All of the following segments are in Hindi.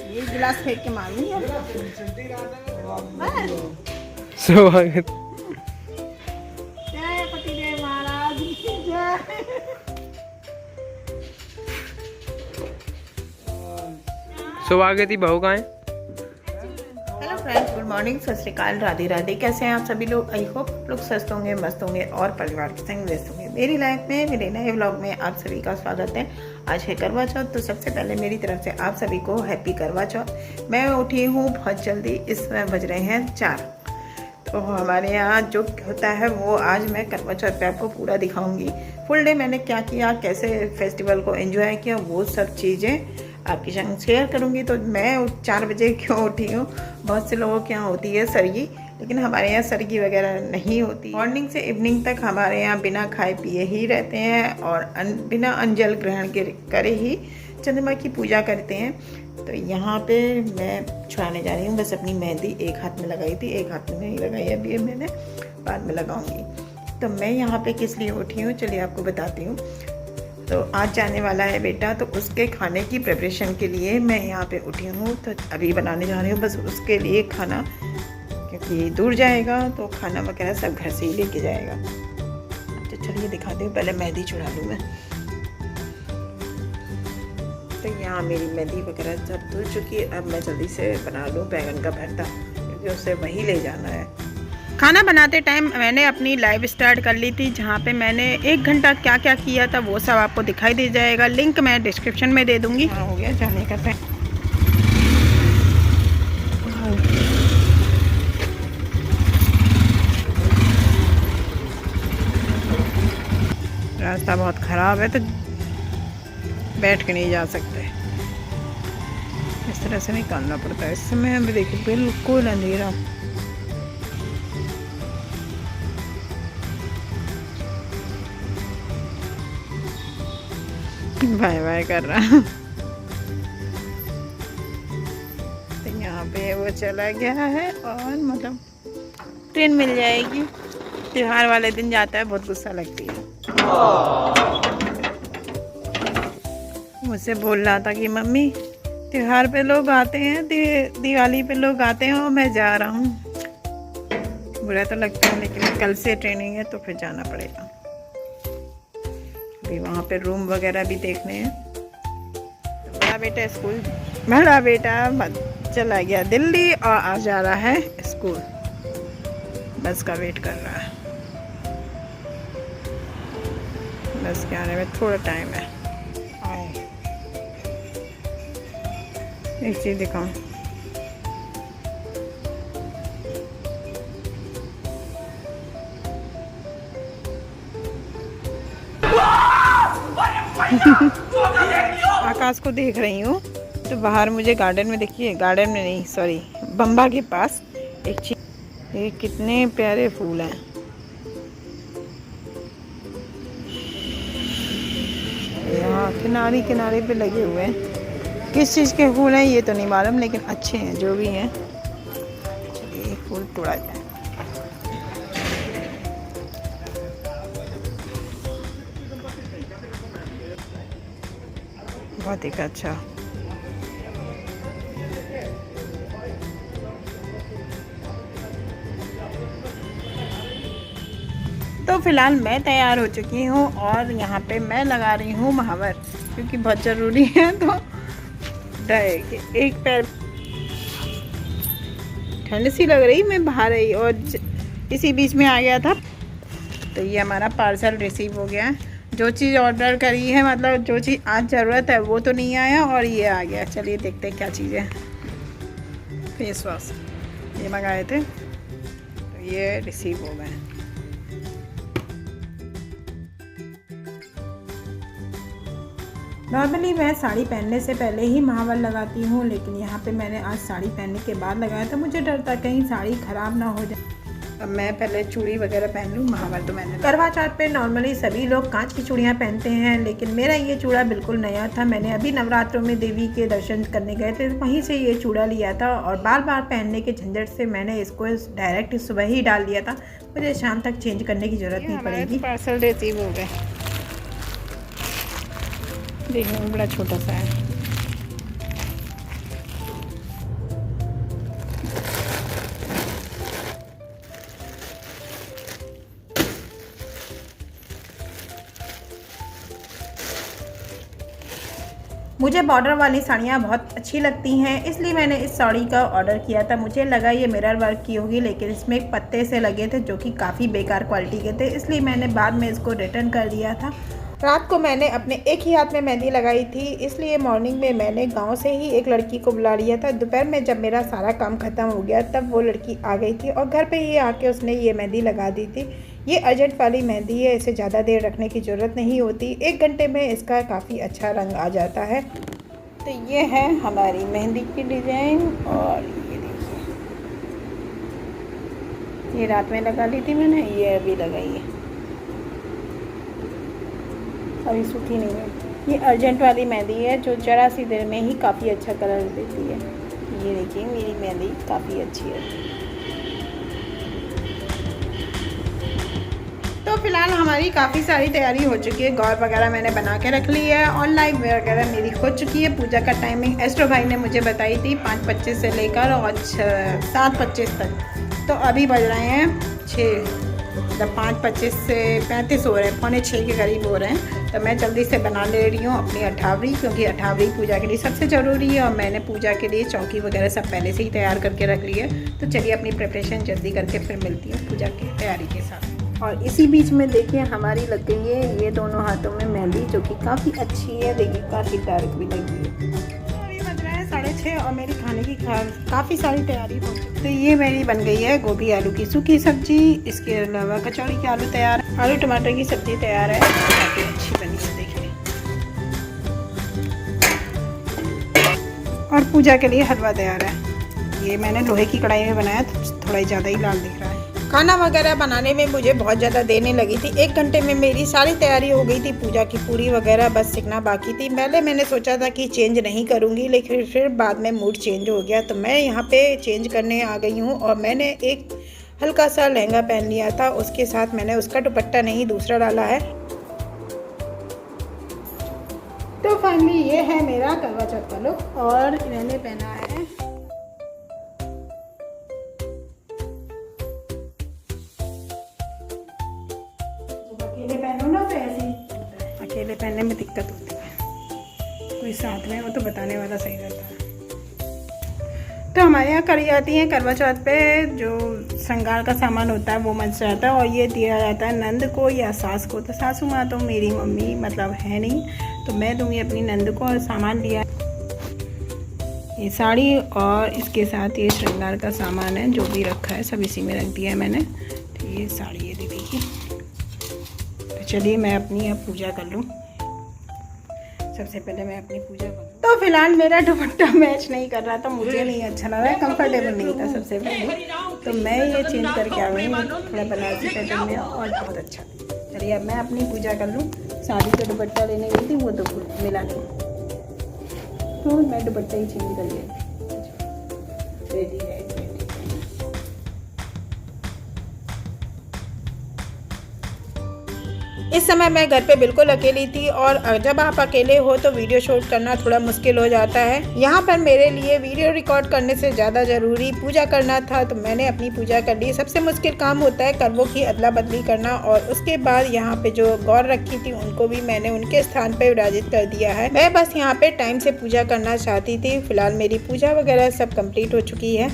ये गिलास फेंक के मारूंगी अब। स्वागत। जय पतिदेव महाराज की जय। स्वागत ही बहू का है। हेलो फ्रेंड्स, गुड मॉर्निंग, सत श्री अकाल, राधे राधे। कैसे हैं आप सभी लोग? आई होप आप लोग स्वस्थ होंगे, मस्त होंगे और परिवार के संग व्यस्त होंगे। मेरी लाइफ में, मेरे नए व्लॉग में आप सभी का स्वागत है। आज है करवा चौथ, तो सबसे पहले मेरी तरफ से आप सभी को हैप्पी करवा चौथ। मैं उठी हूँ बहुत जल्दी, इस समय बज रहे हैं 4। तो हमारे यहाँ जो होता है वो आज मैं करवा चौथ पे आपको पूरा दिखाऊंगी। फुल डे मैंने क्या किया, कैसे फेस्टिवल को एंजॉय किया, वो सब चीज़ें आपके संग शेयर करूंगी। तो मैं 4 बजे क्यों उठी हूँ? बहुत से लोगों के यहाँ होती है सरगी, लेकिन हमारे यहाँ सरगी वगैरह नहीं होती। मॉर्निंग से इवनिंग तक हमारे यहाँ बिना खाए पिए ही रहते हैं और बिना अंजल ग्रहण के करे ही चंद्रमा की पूजा करते हैं। तो यहाँ पे मैं छुड़ाने जा रही हूँ बस अपनी मेहंदी। एक हाथ में लगाई थी, एक हाथ में नहीं लगाई अभी, मैंने बाद में लगाऊंगी। तो मैं यहाँ पे किस लिए उठी हूँ चलिए आपको बताती हूँ। तो आज जाने वाला है बेटा, तो उसके खाने की प्रिपरेशन के लिए मैं यहाँ पे उठी हूँ। तो अभी बनाने जा रही हूँ बस उसके लिए खाना, क्योंकि दूर जाएगा तो खाना वगैरह सब घर से ही लेके जाएगा। तो चलिए दिखाती हूँ, पहले मेहंदी चुरा लूँ मैं। तो यहाँ मेरी मेहंदी वगैरह सब धुल चुकी है। अब मैं जल्दी से बना लूँ बैगन का भरता, क्योंकि उसे वही ले जाना है। खाना बनाते टाइम मैंने अपनी लाइव स्टार्ट कर ली थी, जहाँ पे मैंने 1 घंटा क्या क्या किया था वो सब आपको दिखाई दे जाएगा। लिंक मैं डिस्क्रिप्शन में दे दूँगी। हाँ, हो गया जाने का टाइम। रास्ता बहुत ख़राब है तो बैठ के नहीं जा सकते, इस तरह से निकालना पड़ता है। इस समय हमें देखिए बिल्कुल अंधेरा। बाय बाय कर रहा। तो यहाँ पे वो चला गया है और मतलब ट्रेन मिल जाएगी। त्योहार वाले दिन जाता है, बहुत गुस्सा लगती है। मुझसे बोल रहा था कि मम्मी त्योहार पे लोग आते हैं, दिवाली पे लोग आते हैं और मैं जा रहा हूँ। बुरा तो लगता है, लेकिन कल से ट्रेनिंग है तो फिर जाना पड़ेगा। अभी वहाँ पे रूम वगैरह भी देखने हैं। तो बड़ा बेटा स्कूल, बड़ा बेटा चला गया दिल्ली और आ जा रहा है स्कूल। बस का वेट कर रहा है। बस के आने में थोड़ा टाइम है। एक चीज़ दिखाऊं, आकाश को देख रही हूँ। तो बाहर मुझे गार्डन में देखिए, गार्डन में नहीं सॉरी बम्बा के पास एक चीज, ये कितने प्यारे फूल हैं। यहाँ किनारे किनारे पे लगे हुए हैं। किस चीज़ के फूल हैं ये तो नहीं मालूम, लेकिन अच्छे हैं जो भी हैं। चलिए एक फूल तोड़ा जाए। बहुत ही अच्छा। तो फिलहाल मैं तैयार हो चुकी हूँ और यहाँ पे मैं लगा रही हूँ महावर, क्योंकि बहुत ज़रूरी है। तो एक पैर ठंड सी लग रही, मैं बाहर आई और इसी बीच में आ गया था। तो ये हमारा पार्सल रिसीव हो गया है। जो चीज़ ऑर्डर करी है, मतलब जो चीज़ आज ज़रूरत है वो तो नहीं आया और ये आ गया। चलिए देखते हैं क्या चीज़ है। फेस वॉश ये मंगाए थे, तो ये रिसीव हो गए। नॉर्मली मैं साड़ी पहनने से पहले ही महावर लगाती हूँ, लेकिन यहाँ पे मैंने आज साड़ी पहनने के बाद लगाया था। मुझे डर था कहीं साड़ी ख़राब ना हो जाए। अब मैं पहले चूड़ी वगैरह पहन लूँ। महावर तो मैंने करवा चौथ पे नॉर्मली सभी लोग कांच की चूड़ियाँ पहनते हैं, लेकिन मेरा ये चूड़ा बिल्कुल नया था। मैंने अभी नवरात्रों में देवी के दर्शन करने गए थे, वहीं से ये चूड़ा लिया था और बार बार पहनने के झंझट से मैंने इसको डायरेक्ट सुबह ही डाल दिया था। मुझे शाम तक चेंज करने की ज़रूरत नहीं पड़ेगी। पार्सल रिसीव हो गए। देखने में बड़ा छोटा सा है। मुझे बॉर्डर वाली साड़ियाँ बहुत अच्छी लगती हैं, इसलिए मैंने इस साड़ी का ऑर्डर किया था। मुझे लगा ये मिरर वर्क की होगी, लेकिन इसमें एक पत्ते से लगे थे जो कि काफ़ी बेकार क्वालिटी के थे, इसलिए मैंने बाद में इसको रिटर्न कर दिया था। रात को मैंने अपने एक ही हाथ में मेहंदी लगाई थी, इसलिए मॉर्निंग में मैंने गांव से ही एक लड़की को बुला लिया था। दोपहर में जब मेरा सारा काम ख़त्म हो गया तब वो लड़की आ गई थी और घर पे ही आके उसने ये मेहंदी लगा दी थी। ये अर्जेंट वाली मेहंदी है, इसे ज़्यादा देर रखने की ज़रूरत नहीं होती, 1 घंटे में इसका काफ़ी अच्छा रंग आ जाता है। तो ये है हमारी मेहंदी की डिज़ाइन और ये देखिए, ये रात में लगा ली थी मैंने, ये अभी लगाई है, अभी सूखी नहीं है। ये अर्जेंट वाली मेहंदी है जो जरा सी देर में ही काफ़ी अच्छा कलर देती है। ये देखिए मेरी मेहंदी काफ़ी अच्छी है। तो फिलहाल हमारी काफ़ी सारी तैयारी हो चुकी है। गौर वगैरह मैंने बना के रख ली है और लाइट वगैरह मेरी हो चुकी है। पूजा का टाइमिंग एस्ट्रो भाई ने मुझे बताई थी 5:25 से लेकर और 7:25 तक। तो अभी बज रहे हैं 6, मतलब 5:25 से 35 हो रहे हैं, 5:45 के करीब हो रहे हैं। तो मैं जल्दी से बना ले रही हूँ अपनी अठावरी, क्योंकि अठावरी पूजा के लिए सबसे ज़रूरी है और मैंने पूजा के लिए चौकी वगैरह सब पहले से ही तैयार करके रख ली है। तो चलिए अपनी प्रिपरेशन जल्दी करके फिर मिलती हूँ पूजा की तैयारी के साथ। और इसी बीच में देखिए हमारी लग गई है ये दोनों हाथों में मेहंदी, जो कि काफ़ी अच्छी है। देखिए काफ़ी डार्क भी लगी है। अभी बज रहा है 6:30 और मेरी खाने की काफ़ी सारी तैयारी हो चुकी है। तो ये मेरी बन गई है गोभी आलू की सूखी सब्जी, इसके अलावा कचौड़ी के आलू तैयार, आलू टमाटर की सब्जी तैयार है, काफ़ी अच्छी बनी है देखिए। और पूजा के लिए हलवा तैयार है। ये मैंने लोहे की कढ़ाई में बनाया, थोड़ा ही ज़्यादा ही लाल दिख रहा है। खाना वगैरह बनाने में मुझे बहुत ज़्यादा देने लगी थी। 1 घंटे में मेरी सारी तैयारी हो गई थी। पूजा की पूरी वगैरह बस सीखना बाकी थी। पहले मैंने सोचा था कि चेंज नहीं करूँगी, लेकिन फिर बाद में मूड चेंज हो गया, तो मैं यहाँ पे चेंज करने आ गई हूँ। और मैंने एक हल्का सा लहंगा पहन लिया था, उसके साथ मैंने उसका दुपट्टा नहीं दूसरा डाला है। तो फाइनली ये है मेरा करवा चौथ का लुक। और मैंने पहना है अकेले पहनो ना, तो ऐसे ही अकेले पहनने में दिक्कत होती है, कोई साथ में हो तो बताने वाला सही रहता है। तो हमारे यहाँ करी जाती है करवा चौथ पे, जो श्रृंगार का सामान होता है वो मंच जाता है और ये दिया जाता है नंद को या सास को। तो सासू माँ तो मेरी मम्मी मतलब है नहीं, तो मैं दूँगी अपनी नंद को। और सामान लिया ये साड़ी और इसके साथ ये श्रृंगार का सामान है, जो भी रखा है सब इसी में रख दिया है मैंने। तो ये साड़ी ये दीदी की। तो चलिए मैं अपनी अब पूजा कर लूँ। सबसे पहले मैं अपनी पूजा करूँ। तो फिलहाल मेरा दुपट्टा मैच नहीं कर रहा था, मुझे नहीं अच्छा लग रहा है, कंफर्टेबल नहीं था सबसे पहले, तो मैं ये चेंज करके आ गई हूँ थोड़ा बनारसी पैटर्न में और बहुत अच्छा। चलिए अब मैं अपनी पूजा कर लूँ। साड़ी का दुपट्टा लेने गई थी, वो तो मिला नहीं, तो मैं दुपट्टा ही चेंज कर लिया। रेडी है। इस समय मैं घर पे बिल्कुल अकेली थी और जब आप अकेले हो तो वीडियो शूट करना थोड़ा मुश्किल हो जाता है। यहाँ पर मेरे लिए वीडियो रिकॉर्ड करने से ज़्यादा ज़रूरी पूजा करना था, तो मैंने अपनी पूजा कर ली। सबसे मुश्किल काम होता है करवों की अदला बदली करना, और उसके बाद यहाँ पे जो गौर रखी थी उनको भी मैंने उनके स्थान पर विराजित कर दिया है। मैं बस यहाँ पे टाइम से पूजा करना चाहती थी। फिलहाल मेरी पूजा वगैरह सब कम्प्लीट हो चुकी है।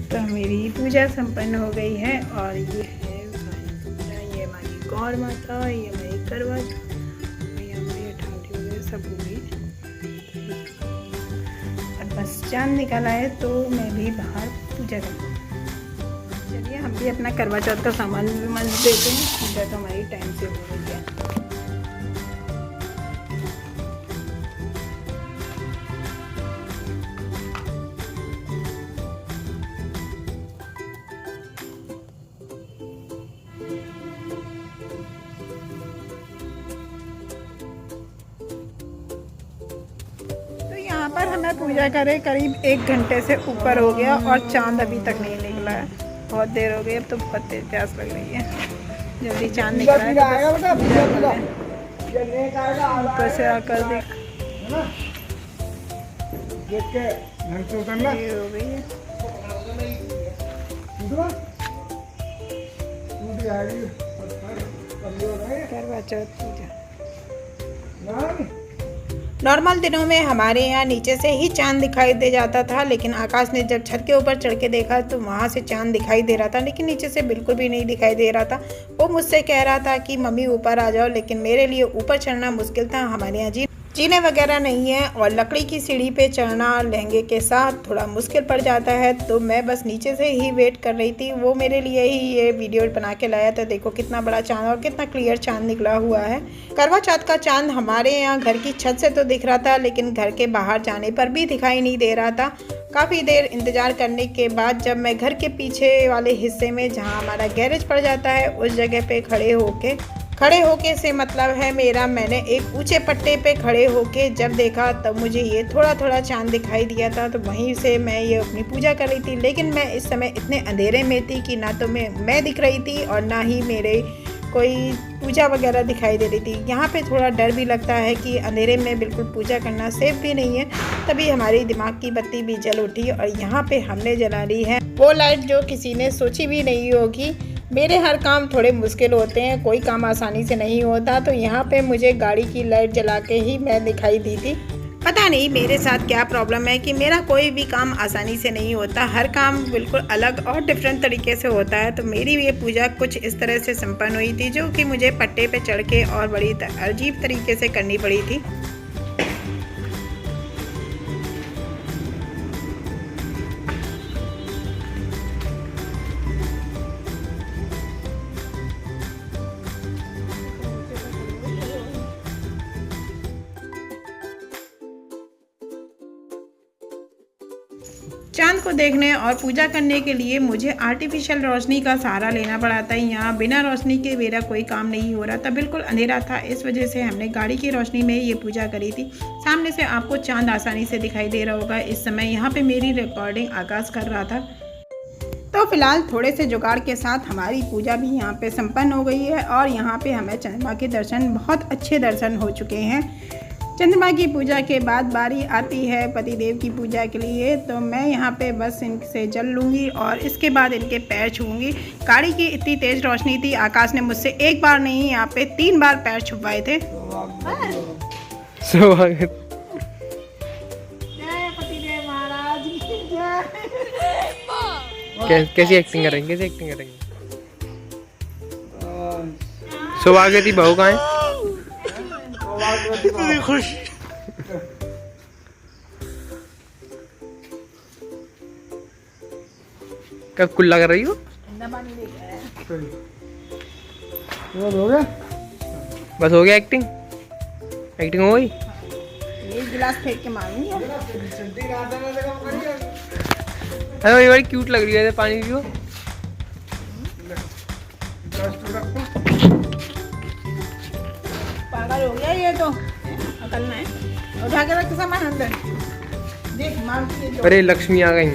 तो मेरी पूजा संपन्न हो गई है और ये है ये हमारी गौर माता, ये हमारी करवा चौथ, ये हमारी अठावरी वगैरह सब हो गई। अब बस चांद निकला है तो मैं भी बाहर पूजा करूँ। चलिए हम भी अपना करवा चौथ का सामान भी मान देते हैं। पूजा तो हमारी टाइम से हो गई है। यहाँ पर हमें पूजा करे करीब 1 घंटे से ऊपर हो गया और चांद अभी तक नहीं निकला है। बहुत देर हो गई, अब तो बहुत तेज प्यास लग रही है। जल्दी चांद निकला है ऊपर से आकर देख ये हो गई है। करवा चौथ पूजा। नॉर्मल दिनों में हमारे यहाँ नीचे से ही चांद दिखाई दे जाता था, लेकिन आकाश ने जब छत के ऊपर चढ़ के देखा तो वहाँ से चांद दिखाई दे रहा था, लेकिन नीचे से बिल्कुल भी नहीं दिखाई दे रहा था। वो मुझसे कह रहा था कि मम्मी ऊपर आ जाओ, लेकिन मेरे लिए ऊपर चढ़ना मुश्किल था। हमारे यहाँ जीने वगैरह नहीं है और लकड़ी की सीढ़ी पे चढ़ना लहंगे के साथ थोड़ा मुश्किल पड़ जाता है, तो मैं बस नीचे से ही वेट कर रही थी। वो मेरे लिए ही ये वीडियो बना के लाया था। देखो कितना बड़ा चांद और कितना क्लियर चांद निकला हुआ है। करवा चौथ का चांद हमारे यहाँ घर की छत से तो दिख रहा था, लेकिन घर के बाहर जाने पर भी दिखाई नहीं दे रहा था। काफ़ी देर इंतज़ार करने के बाद जब मैं घर के पीछे वाले हिस्से में, जहाँ हमारा गैरेज पड़ जाता है, उस जगह पे खड़े होके से मतलब है मेरा, मैंने एक ऊंचे पट्टे पे खड़े होके जब देखा तब मुझे ये थोड़ा थोड़ा चांद दिखाई दिया था। तो वहीं से मैं ये अपनी पूजा कर रही थी, लेकिन मैं इस समय इतने अंधेरे में थी कि ना तो मैं दिख रही थी और ना ही मेरे कोई पूजा वगैरह दिखाई दे रही थी। यहाँ पे थोड़ा डर भी लगता है कि अंधेरे में बिल्कुल पूजा करना सेफ भी नहीं है। तभी हमारी दिमाग की बत्ती भी जल उठी और यहाँ पे हमने जला ली है वो लाइट जो किसी ने सोची भी नहीं होगी। मेरे हर काम थोड़े मुश्किल होते हैं, कोई काम आसानी से नहीं होता, तो यहाँ पे मुझे गाड़ी की लाइट जला के ही मैं दिखाई दी थी। पता नहीं मेरे साथ क्या प्रॉब्लम है कि मेरा कोई भी काम आसानी से नहीं होता, हर काम बिल्कुल अलग और डिफरेंट तरीके से होता है। तो मेरी ये पूजा कुछ इस तरह से संपन्न हुई थी, जो कि मुझे पट्टे पे चढ़ के और बड़ी अजीब तरीके से करनी पड़ी थी। चांद को देखने और पूजा करने के लिए मुझे आर्टिफिशियल रोशनी का सहारा लेना पड़ा था। यहाँ बिना रोशनी के मेरा कोई काम नहीं हो रहा था, बिल्कुल अंधेरा था। इस वजह से हमने गाड़ी की रोशनी में ये पूजा करी थी। सामने से आपको चांद आसानी से दिखाई दे रहा होगा। इस समय यहाँ पे मेरी रिकॉर्डिंग आकाश कर रहा था। तो फिलहाल थोड़े से जुगाड़ के साथ हमारी पूजा भी यहाँ पे संपन्न हो गई है और यहाँ पे हमें चंद्रमा के दर्शन, बहुत अच्छे दर्शन हो चुके हैं। चंद्रमा की पूजा के बाद बारी आती है पतिदेव की पूजा के लिए। तो मैं यहाँ पे बस इनसे जल लूँगी और इसके बाद इनके पैर छूँगी। गाड़ी की इतनी तेज़ रोशनी थी, आकाश ने मुझसे एक बार नहीं यहाँ पे 3 बार पैर छुपवाए थे। स्वागत। जय पतिदेव महाराज की जय। कैसी एक्टिंग करेंगे, स्वागत ही बहू का है। खुश कब कुल्ला कर रही हो? बस हो गया, एक्टिंग हो गई। एक गिलास फेंक के मारूंगी। अरे ये बड़ी क्यूट लग रही है, पानी पियो। पागल हो गया ये तो, अकल ना है। उठा के रख सामान अंदर, देख मार के। अरे लक्ष्मी आ गई।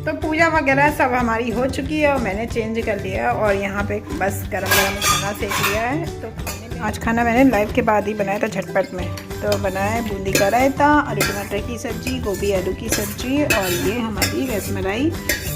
तो पूजा वगैरह सब हमारी हो चुकी है और मैंने चेंज कर लिया और यहाँ पे बस गरम गरम खाना सेक लिया है। तो खाने में आज खाना मैंने लाइव के बाद ही बनाया था, झटपट में। तो बनाया है बूंदी का रायता, आलू टमाटर की सब्ज़ी, गोभी आलू की सब्ज़ी और ये हमारी रसमलाई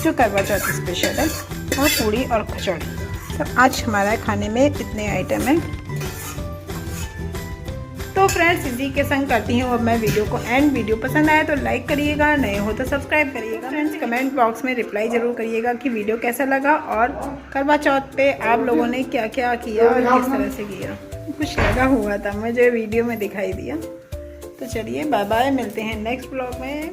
जो करवा चौथ स्पेशल है, और पूड़ी और कचौड़ी। तो आज हमारा खाने में इतने आइटम हैं। तो फ्रेंड्स इसी के संग करती हूँ अब मैं वीडियो को एंड। वीडियो पसंद आए तो लाइक करिएगा, नए हो तो सब्सक्राइब करिएगा। फ्रेंड्स कमेंट बॉक्स में रिप्लाई ज़रूर करिएगा कि वीडियो कैसा लगा और करवा चौथ पे आप लोगों ने क्या क्या किया और किस तरह से किया। कुछ लगा हुआ था मुझे वीडियो में दिखाई दिया। तो चलिए बाय बाय, मिलते हैं नेक्स्ट ब्लॉग में।